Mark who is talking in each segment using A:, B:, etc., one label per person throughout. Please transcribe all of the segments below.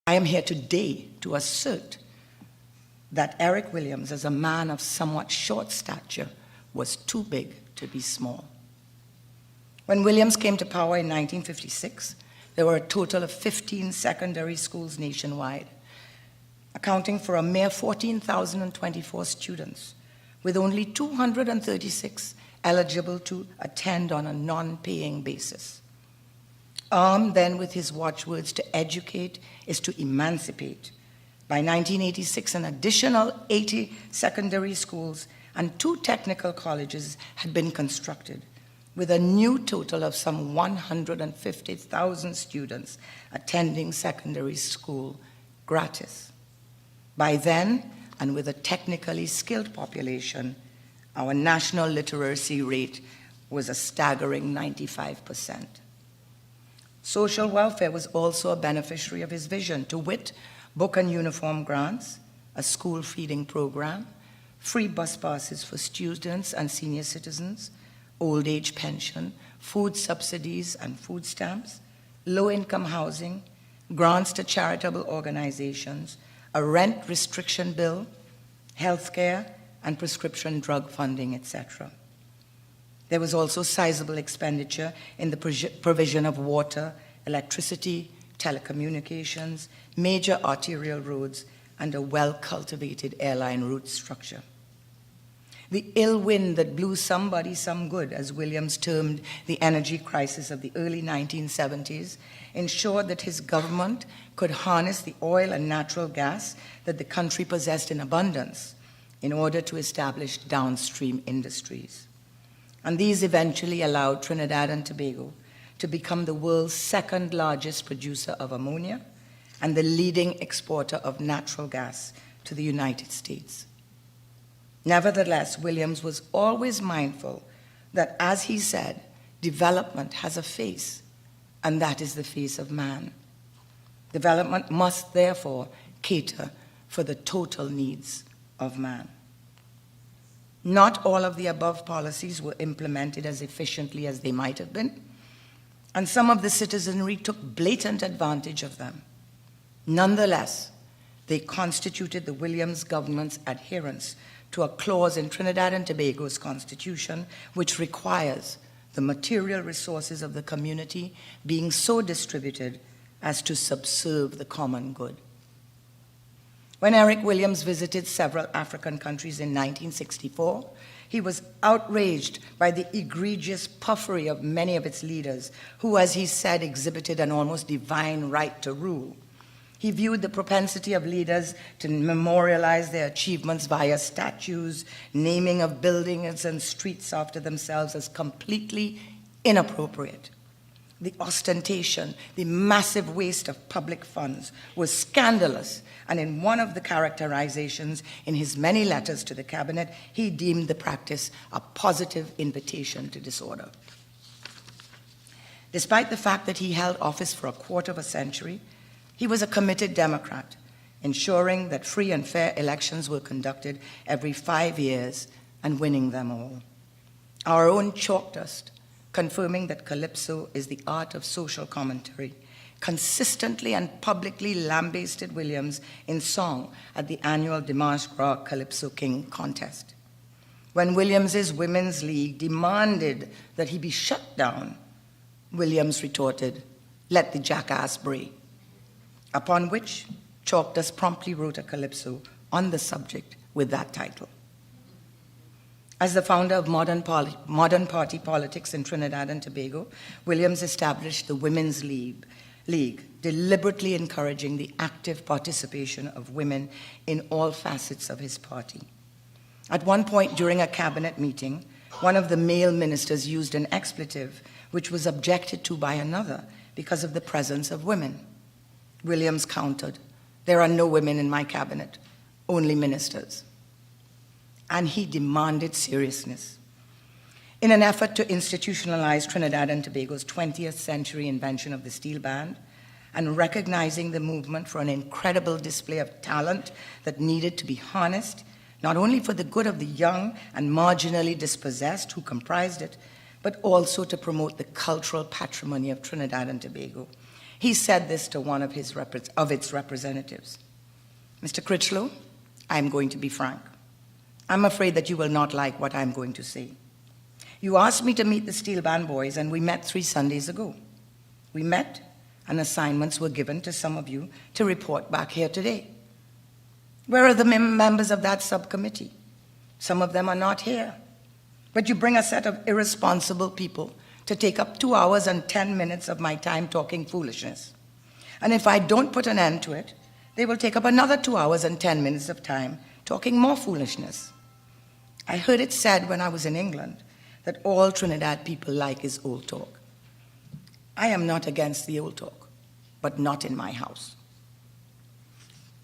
A: I am here today to assert that Eric Williams, as a man of somewhat short stature, was too big to be small. When Williams came to power in 1956, there were a total of 15 secondary schools nationwide, accounting for a mere 14,024 students, with only 236 eligible to attend on a non-paying basis. Armed then with his watchwords to educate is to emancipate, by 1986 an additional 80 secondary schools and 2 technical colleges had been constructed, with a new total of some 150,000 students attending secondary school gratis. By then, and with a technically skilled population, our national literacy rate was a staggering 95%. Social welfare was also a beneficiary of his vision, to wit, book and uniform grants, a school feeding program, free bus passes for students and senior citizens, old age pension, food subsidies and food stamps, low-income housing, grants to charitable organizations, a rent restriction bill, healthcare, and prescription drug funding, etc. There was also sizable expenditure in the provision of water, electricity, telecommunications, major arterial roads, and a well-cultivated airline route structure. The ill wind that blew somebody some good, as Williams termed the energy crisis of the early 1970s, ensured that his government could harness the oil and natural gas that the country possessed in abundance in order to establish downstream industries. And these eventually allowed Trinidad and Tobago to become the world's second largest producer of ammonia and the leading exporter of natural gas to the United States. Nevertheless, Williams was always mindful that, as he said, development has a face, and that is the face of man. Development must therefore cater for the total needs of man. Not all of the above policies were implemented as efficiently as they might have been, and some of the citizenry took blatant advantage of them. Nonetheless, they constituted the Williams government's adherence to a clause in Trinidad and Tobago's constitution which requires the material resources of the community being so distributed as to subserve the common good. When Eric Williams visited several African countries in 1964, he was outraged by the egregious puffery of many of its leaders who, as he said, exhibited an almost divine right to rule. He viewed the propensity of leaders to memorialize their achievements via statues, naming of buildings and streets after themselves as completely inappropriate. The ostentation, the massive waste of public funds was scandalous, and in one of the characterizations in his many letters to the cabinet, he deemed the practice a positive invitation to disorder. Despite the fact that he held office for a quarter of a century, he was a committed Democrat, ensuring that free and fair elections were conducted every 5 years and winning them all. Our own chalk dust, confirming that calypso is the art of social commentary, consistently and publicly lambasted Williams in song at the annual Dimanche Gras Calypso King contest. When Williams's Women's League demanded that he be shut down, Williams retorted, "Let the jackass bray," upon which Chalk Dust promptly wrote a calypso on the subject with that title. As the founder of modern party politics in Trinidad and Tobago, Williams established the Women's League, deliberately encouraging the active participation of women in all facets of his party. At one point during a cabinet meeting, one of the male ministers used an expletive which was objected to by another because of the presence of women. Williams countered, "There are no women in my cabinet, only ministers." And he demanded seriousness. In an effort to institutionalize Trinidad and Tobago's 20th century invention of the steel band, and recognizing the movement for an incredible display of talent that needed to be harnessed, not only for the good of the young and marginally dispossessed who comprised it, but also to promote the cultural patrimony of Trinidad and Tobago, He said this to one of its representatives. Mr. Critchlow, I'm going to be frank. I'm afraid that you will not like what I'm going to say. You asked me to meet the Steel Band boys, and we met 3 Sundays ago. We met, and assignments were given to some of you to report back here today. Where are the members of that subcommittee? Some of them are not here. But you bring a set of irresponsible people to take up 2 hours and 10 minutes of my time talking foolishness. And if I don't put an end to it, they will take up another 2 hours and 10 minutes of time talking more foolishness. I heard it said when I was in England that all Trinidad people like is old talk. I am not against the old talk, but not in my house.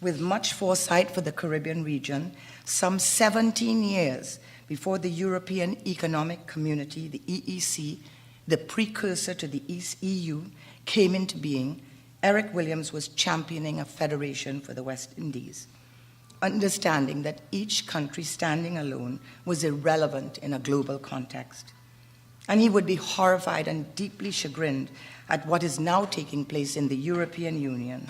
A: With much foresight for the Caribbean region, some 17 years before the European Economic Community, the EEC, the precursor to the EU, came into being, Eric Williams was championing a federation for the West Indies, understanding that each country standing alone was irrelevant in a global context. And he would be horrified and deeply chagrined at what is now taking place in the European Union,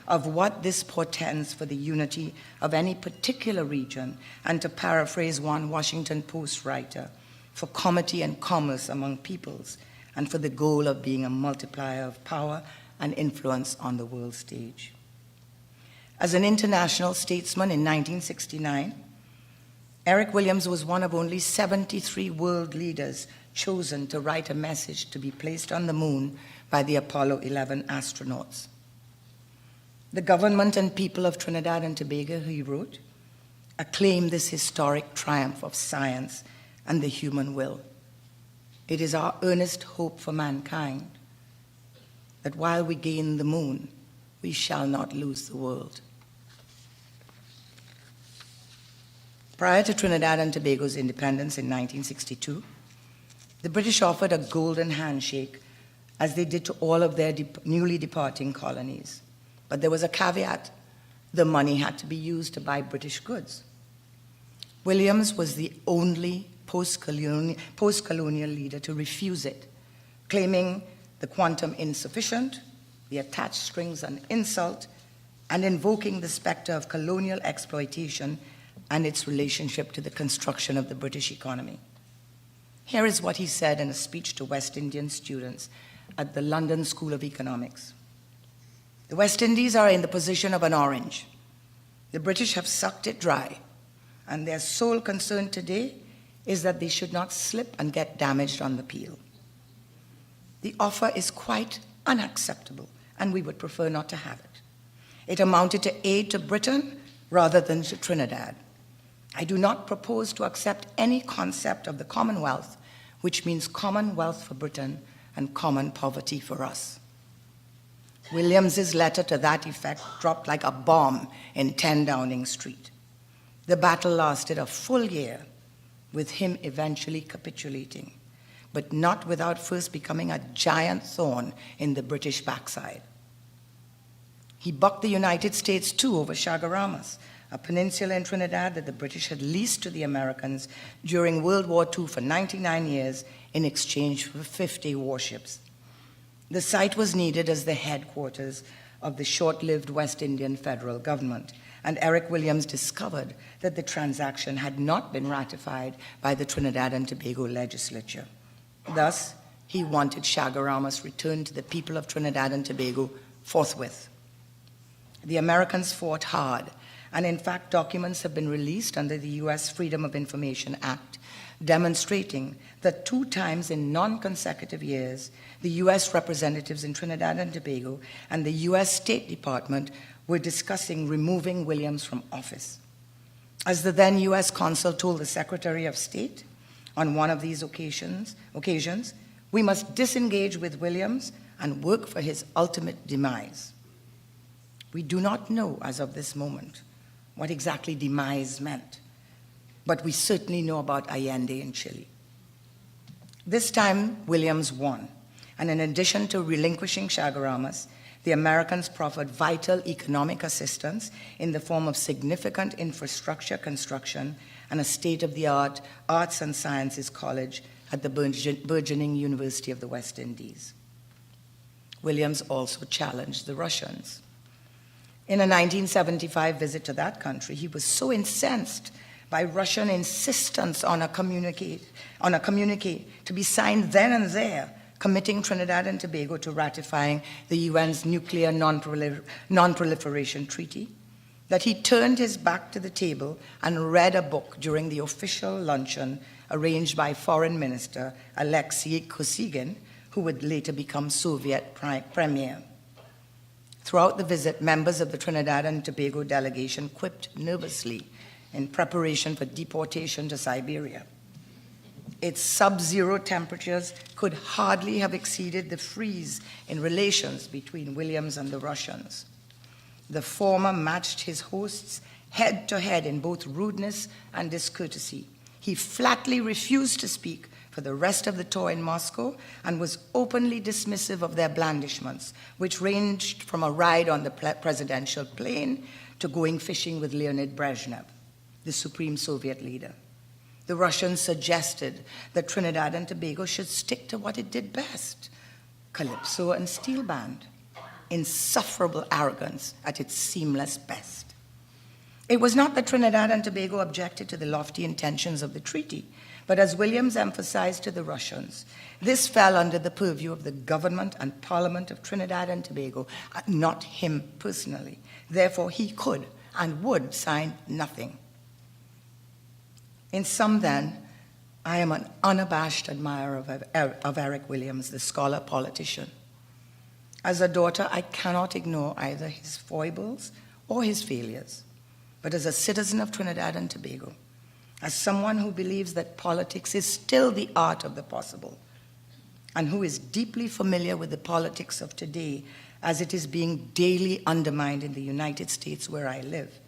A: of what this portends for the unity of any particular region, and to paraphrase one Washington Post writer, for comity and commerce among peoples, and for the goal of being a multiplier of power and influence on the world stage. As an international statesman in 1969, Eric Williams was one of only 73 world leaders chosen to write a message to be placed on the moon by the Apollo 11 astronauts. The government and people of Trinidad and Tobago, he wrote, acclaim this historic triumph of science and the human will. It is our earnest hope for mankind that while we gain the moon, we shall not lose the world. Prior to Trinidad and Tobago's independence in 1962, the British offered a golden handshake, as they did to all of their newly departing colonies. But there was a caveat. The money had to be used to buy British goods. Williams was the only post-colonial leader to refuse it, claiming the quantum insufficient, the attached strings an insult, and invoking the specter of colonial exploitation and its relationship to the construction of the British economy. Here is what he said in a speech to West Indian students at the London School of Economics. The West Indies are in the position of an orange. The British have sucked it dry, and their sole concern today is that they should not slip and get damaged on the peel. The offer is quite unacceptable, and we would prefer not to have it. It amounted to aid to Britain rather than to Trinidad. I do not propose to accept any concept of the Commonwealth, which means common wealth for Britain and common poverty for us. Williams's letter to that effect dropped like a bomb in 10 Downing Street. The battle lasted a full year, with him eventually capitulating, but not without first becoming a giant thorn in the British backside. He bucked the United States too over Chaguaramas, a peninsula in Trinidad that the British had leased to the Americans during World War II for 99 years in exchange for 50 warships. The site was needed as the headquarters of the short-lived West Indian federal government, and Eric Williams discovered that the transaction had not been ratified by the Trinidad and Tobago legislature. Thus, he wanted Chaguaramas returned to the people of Trinidad and Tobago forthwith. The Americans fought hard, and in fact, documents have been released under the U.S. Freedom of Information Act demonstrating that 2 times in non-consecutive years, the U.S. representatives in Trinidad and Tobago and the U.S. State Department were discussing removing Williams from office. As the then U.S. consul told the Secretary of State on one of these occasions, we must disengage with Williams and work for his ultimate demise. We do not know, as of this moment, what exactly demise meant, but we certainly know about Allende in Chile. This time, Williams won, and in addition to relinquishing Chaguaramas, the Americans proffered vital economic assistance in the form of significant infrastructure construction and a state-of-the-art arts and sciences college at the burgeoning University of the West Indies. Williams also challenged the Russians. In a 1975 visit to that country, he was so incensed by Russian insistence on a communique to be signed then and there, committing Trinidad and Tobago to ratifying the UN's Nuclear Non-Proliferation Treaty, that he turned his back to the table and read a book during the official luncheon arranged by Foreign Minister Alexei Kosygin, who would later become Soviet premier. Throughout the visit, members of the Trinidad and Tobago delegation quipped nervously in preparation for deportation to Siberia. Its sub-zero temperatures could hardly have exceeded the freeze in relations between Williams and the Russians. The former matched his hosts head to head in both rudeness and discourtesy. He flatly refused to speak for the rest of the tour in Moscow and was openly dismissive of their blandishments, which ranged from a ride on the presidential plane to going fishing with Leonid Brezhnev, the supreme Soviet leader. The Russians suggested that Trinidad and Tobago should stick to what it did best, calypso and steel band. Insufferable arrogance at its seamless best. It was not that Trinidad and Tobago objected to the lofty intentions of the treaty, but as Williams emphasized to the Russians, this fell under the purview of the government and parliament of Trinidad and Tobago, not him personally. Therefore, he could and would sign nothing. In sum, then, I am an unabashed admirer of Eric Williams, the scholar politician. As a daughter, I cannot ignore either his foibles or his failures. But as a citizen of Trinidad and Tobago, as someone who believes that politics is still the art of the possible, and who is deeply familiar with the politics of today as it is being daily undermined in the United States where I live,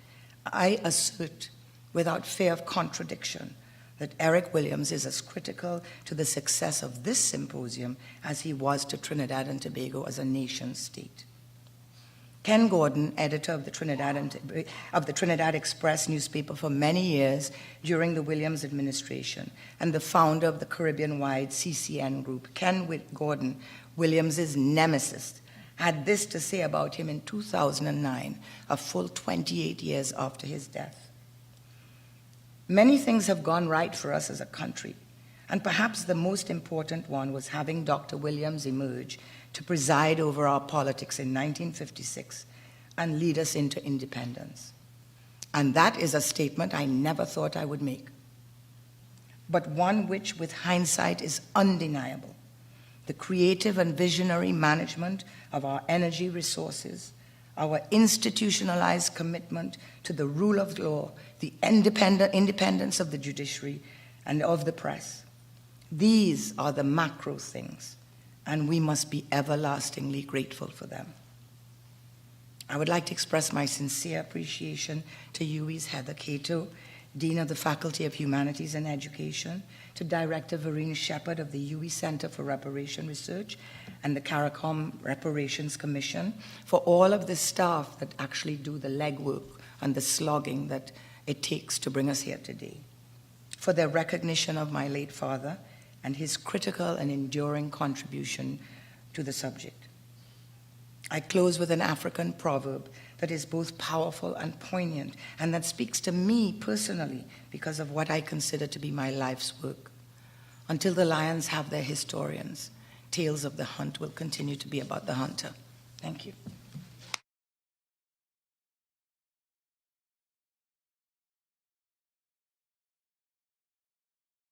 A: I assert without fear of contradiction that Eric Williams is as critical to the success of this symposium as he was to Trinidad and Tobago as a nation state. Ken Gordon, editor of the Trinidad Express newspaper for many years during the Williams administration, and the founder of the Caribbean-wide CCN group, Ken Gordon, Williams's nemesis, had this to say about him in 2009, a full 28 years after his death. Many things have gone right for us as a country, and perhaps the most important one was having Dr. Williams emerge to preside over our politics in 1956 and lead us into independence. And that is a statement I never thought I would make, but one which, with hindsight, is undeniable. The creative and visionary management of our energy resources, our institutionalized commitment to the rule of law, the independence of the judiciary and of the press. These are the macro things, and we must be everlastingly grateful for them. I would like to express my sincere appreciation to UWI's Heather Cato, Dean of the Faculty of Humanities and Education, to Director Vereen Shepard of the UWI Center for Reparation Research and the CARICOM Reparations Commission, for all of the staff that actually do the legwork and the slogging that it takes to bring us here today, for their recognition of my late father and his critical and enduring contribution to the subject. I close with an African proverb that is both powerful and poignant, and that speaks to me personally because of what I consider to be my life's work. Until the lions have their historians, tales of the hunt will continue to be about the hunter. Thank you.